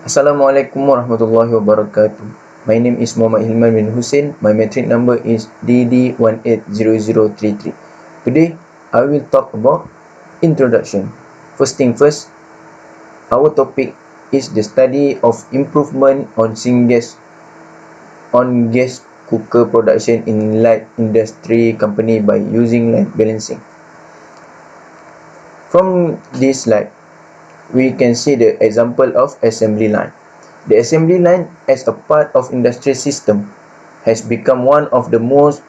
Assalamualaikum warahmatullahi wabarakatuh. My name is Muhammad Hilman bin Hussein. My metric number is DD180033. Today, I will talk about introduction. First thing first, our topic is the study of improvement on gas cooker production in light industry company by using line balancing. From this slide, we can see the example of assembly line. The assembly line as a part of industrial system has become one of the most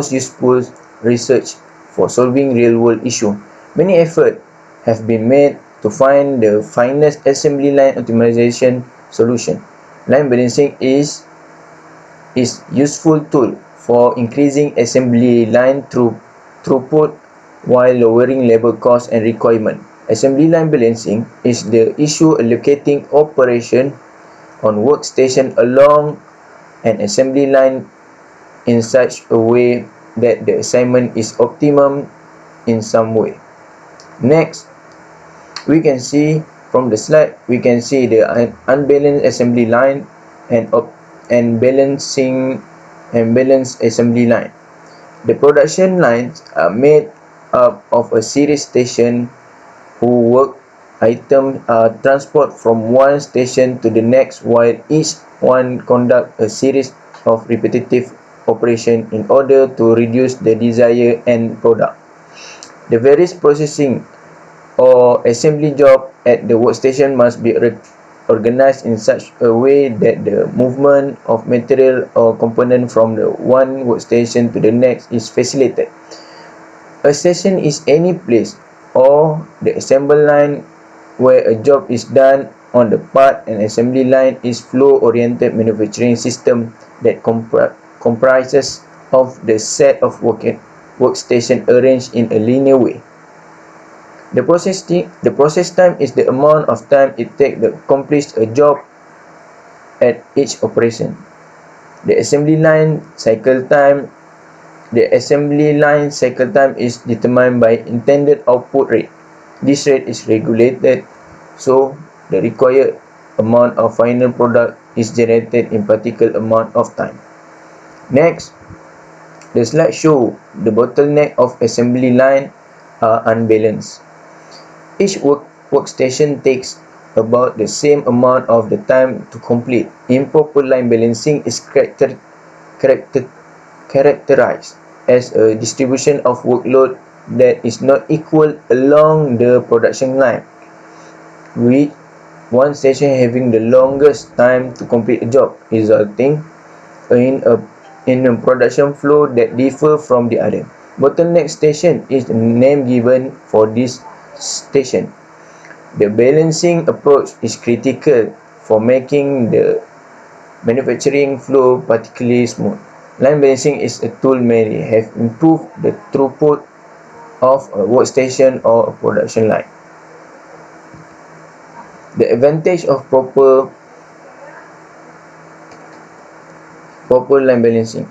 useful research for solving real-world issue. Many efforts have been made to find the finest assembly line optimization solution. Line balancing is useful tool for increasing assembly line throughput while lowering labor cost and requirement. Assembly line balancing is the issue allocating operation on workstation along an assembly line in such a way that the assignment is optimum in some way. Next, we can see from the slide, we can see the unbalanced assembly line and balanced assembly line. The production lines are made up of a series station who work items are transported from one station to the next while each one conduct a series of repetitive operation in order to reduce the desired end product. The various processing or assembly job at the workstation must be organized in such a way that the movement of material or component from the one workstation to the next is facilitated. A station is any place or the assembly line where a job is done on the part. An assembly line is flow-oriented manufacturing system that comprises of the set of workstation arranged in a linear way. The process time is the amount of time it takes to accomplish a job at each operation. The assembly line cycle time is determined by intended output rate. This rate is regulated so the required amount of final product is generated in particular amount of time. Next, the slide shows the bottleneck of assembly line are unbalanced. Each workstation takes about the same amount of the time to complete. Improper line balancing is characterized as a distribution of workload that is not equal along the production line, with one station having the longest time to complete a job, resulting in a production flow that differs from the other. Bottleneck station is the name given for this station. The balancing approach is critical for making the manufacturing flow particularly smooth. Line balancing is a tool may have improved the throughput of a workstation or a production line. The advantage of proper line balancing.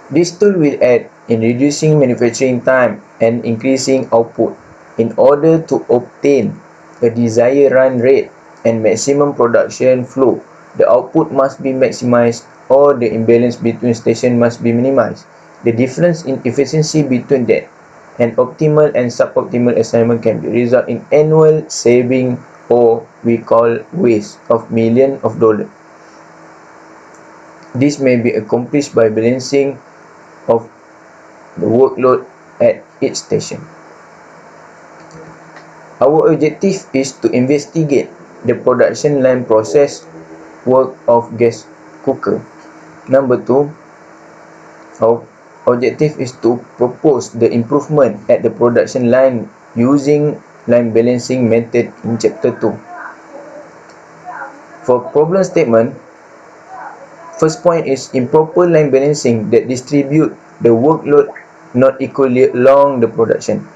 This tool will aid in reducing manufacturing time and increasing output. In order to obtain a desired run rate and maximum production flow, the output must be maximized or the imbalance between stations must be minimized. The difference in efficiency between that and optimal and suboptimal assignment can be result in annual saving or we call waste of millions of dollars. This may be accomplished by balancing of the workload at each station. Our objective is to investigate the production line process work of gas cooker. Number 2, our objective is to propose the improvement at the production line using line balancing method in chapter 2. For problem statement, first point is improper line balancing that distribute the workload not equally along the production.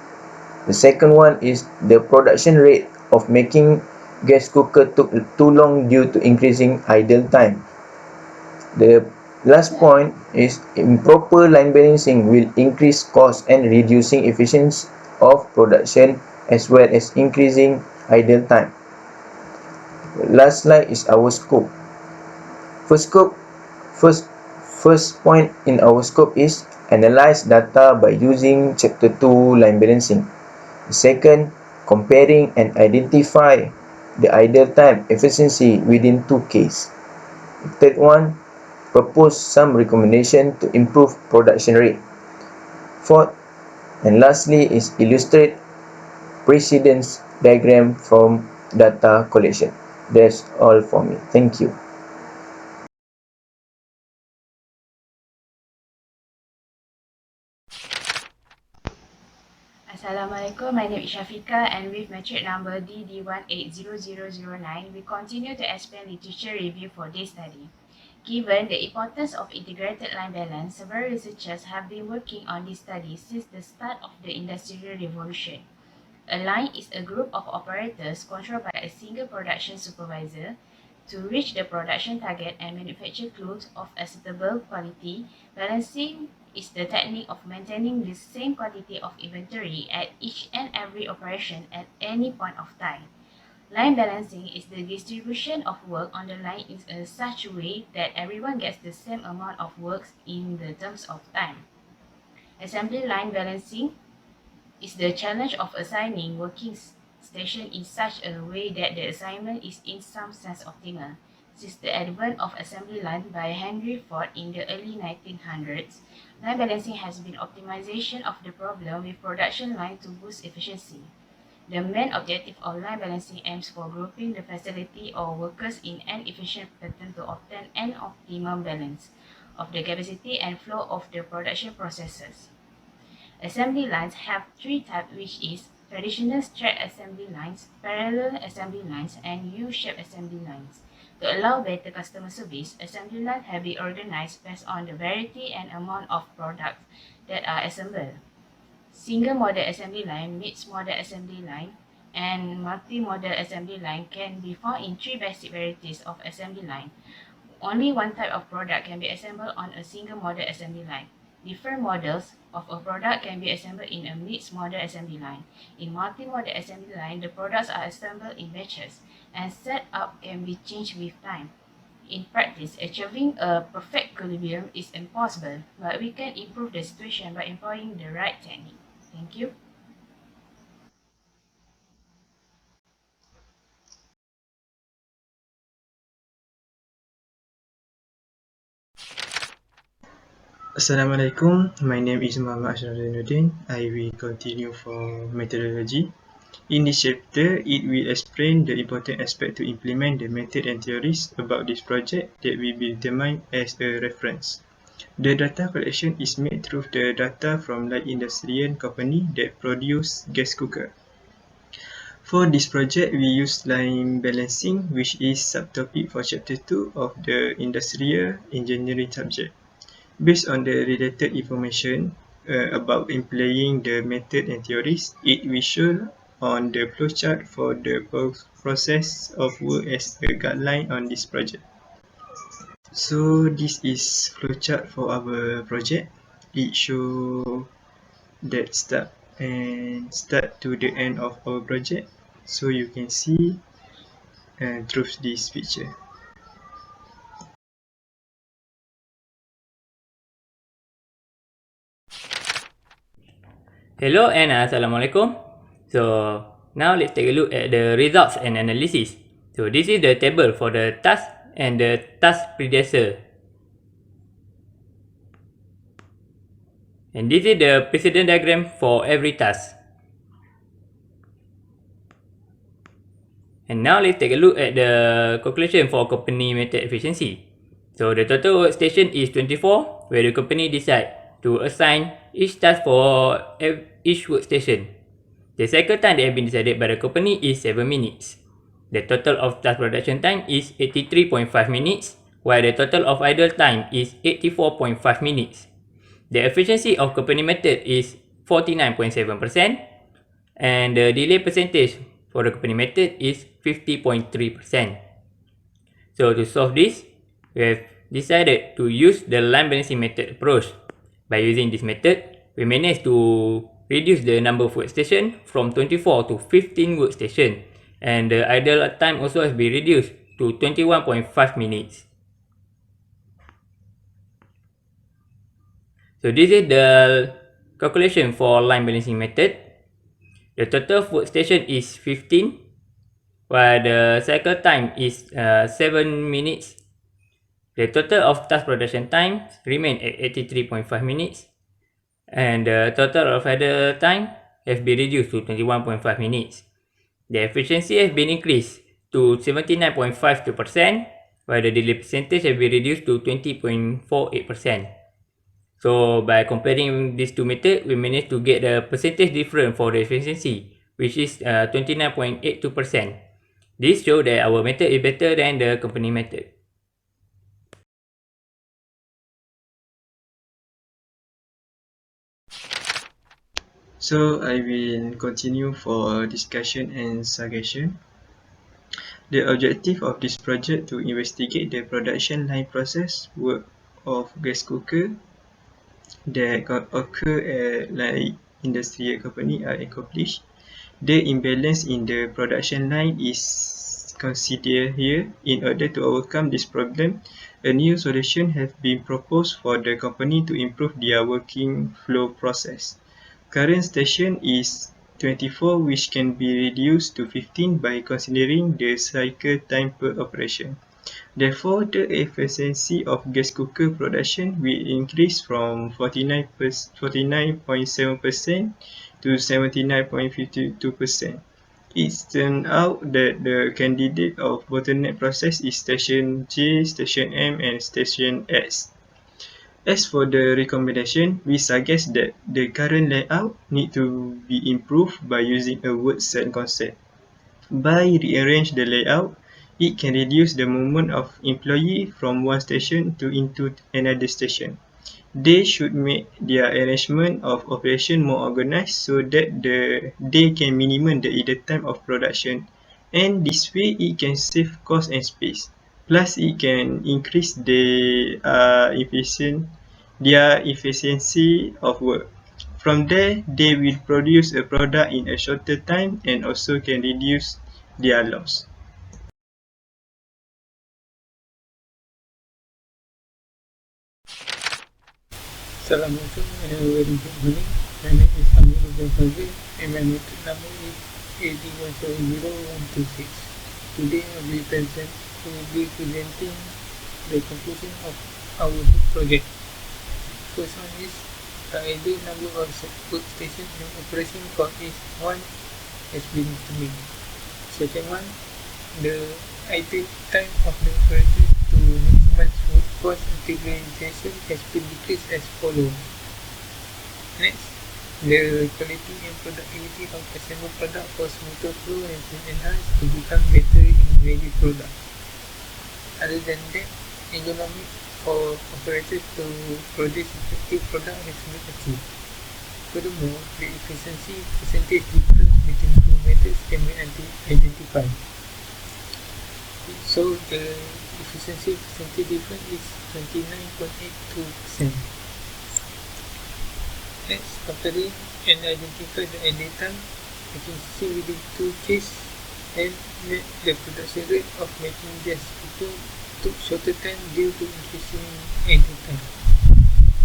The second one is the production rate of making gas cooker took too long due to increasing idle time. The last point is improper line balancing will increase cost and reducing efficiency of production as well as increasing idle time. Last slide is our scope. First scope, first first point in our scope is analyze data by using chapter 2 line balancing. Second, comparing and identify the idle time efficiency within two cases. Third one, propose some recommendation to improve production rate. Fourth, and lastly is illustrate precedence diagram from data collection. That's all for me. Thank you. Assalamualaikum, my name is Shafika and with metric number DD180009, we continue to explain literature review for this study. Given the importance of integrated line balance, several researchers have been working on this study since the start of the Industrial Revolution. A line is a group of operators controlled by a single production supervisor to reach the production target and manufacture clothes of acceptable quality. Balancing is the technique of maintaining the same quantity of inventory at each and every operation at any point of time. Line balancing is the distribution of work on the line in such a way that everyone gets the same amount of work in the terms of time. Assembly line balancing is the challenge of assigning working station in such a way that the assignment is in some sense optimal. Since the advent of assembly line by Henry Ford in the early 1900s, line balancing has been optimization of the problem with production line to boost efficiency. The main objective of line balancing aims for grouping the facility or workers in an efficient pattern to obtain an optimum balance of the capacity and flow of the production processes. Assembly lines have three types, which is traditional straight assembly lines, parallel assembly lines, and U-shaped assembly lines. To allow better customer service, assembly lines have been organized based on the variety and amount of products that are assembled. Single model assembly line, mixed model assembly line, and multi-model assembly line can be found in three basic varieties of assembly line. Only one type of product can be assembled on a single model assembly line. Different models of a product can be assembled in a mixed model assembly line. In multi-model assembly line, the products are assembled in batches, and setup can be changed with time. In practice, achieving a perfect equilibrium is impossible, but we can improve the situation by employing the right technique. Thank you. Assalamualaikum, my name is Muhammad Ashrafuddin. I will continue for methodology. In this chapter, it will explain the important aspect to implement the method and theories about this project that will be determined as a reference. The data collection is made through the data from light industrial company that produce gas cooker. For this project, we use line balancing, which is subtopic for chapter 2 of the industrial engineering subject. Based on the related information about employing the method and theories, it will show on the flowchart for the process of work as a guideline on this project. So this is flowchart for our project. It shows that start to the end of our project. So you can see through this picture. Hello and Assalamualaikum. So now let's take a look at the results and analysis. So this is the table for the task and the task predecessor. And this is the precedent diagram for every task. And now let's take a look at the calculation for company method efficiency. So the total workstation is 24, where the company decide to assign each task for each workstation. The cycle time that has been decided by the company is 7 minutes. The total of task production time is 83.5 minutes, while the total of idle time is 84.5 minutes. The efficiency of company method is 49.7%, and the delay percentage for the company method is 50.3%. So to solve this, we have decided to use the line balancing method approach. By using this method, we managed to reduce the number of workstation from 24 to 15 workstation, and the idle time also has been reduced to 21.5 minutes. So this is the calculation for line balancing method. The total workstation is 15, while the cycle time is 7 minutes. The total of task production time remain at 83.5 minutes, and the total of idle time has been reduced to 21.5 minutes. The efficiency has been increased to 79.52%, while the delay percentage has been reduced to 20.48%. So by comparing these two methods, we managed to get the percentage difference for the efficiency, which is 29.82%. This shows that our method is better than the company method. So I will continue for discussion and suggestion. The objective of this project to investigate the production line process work of gas cooker that occur at like industrial company are accomplished. The imbalance in the production line is considered here. In order to overcome this problem, a new solution has been proposed for the company to improve their working flow process. Current station is 24, which can be reduced to 15 by considering the cycle time per operation. Therefore, the efficiency of gas cooker production will increase from 49.7% to 79.52%. It turns out that the candidate of bottleneck process is station J, station M, and station S. As for the recommendation, we suggest that the current layout need to be improved by using a word cell concept. By rearrange the layout, it can reduce the movement of employee from one station to into another station. They should make their arrangement of operation more organized so that they can minimize the idle time of production, and this way it can save cost and space. Plus, it can increase their efficiency of work. From there, they will produce a product in a shorter time and also can reduce their loss. Assalamualaikum and a very good morning. My name is Amirul bin Fazil and my method number is 8170126. Today I will be presenting the conclusion of our project. First one is the ideal number of workstation in operation for each one has been determined. Second one, the ideal time of the operator to maximize workforce utilization has been decreased as follows. Next, the quality and productivity of assembled product for smoother flow has been enhanced to become better in ready product. Other than that, ergonomic for operators to produce effective product has been achieved. Furthermore, the efficiency percentage difference between two methods can be identified. So the efficiency percentage difference is 29.82%. Next, comparing and identify the idle time, we can see within two cases and the production rate of making gas cooker took shorter time due to increasing idle time.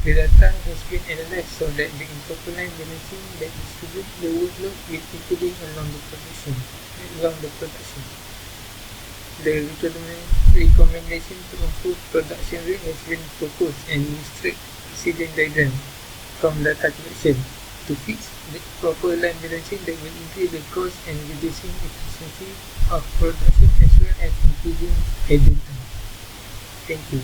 The data has been analyzed so that the improper line balancing that distributes the workload with equally along the production. The recommendation to improve production rate has been proposed and illustrate precedent diagram from data collection to fix the proper line balancing that will increase the cost and reducing efficiency of production as well as increasing idle time. Thank you.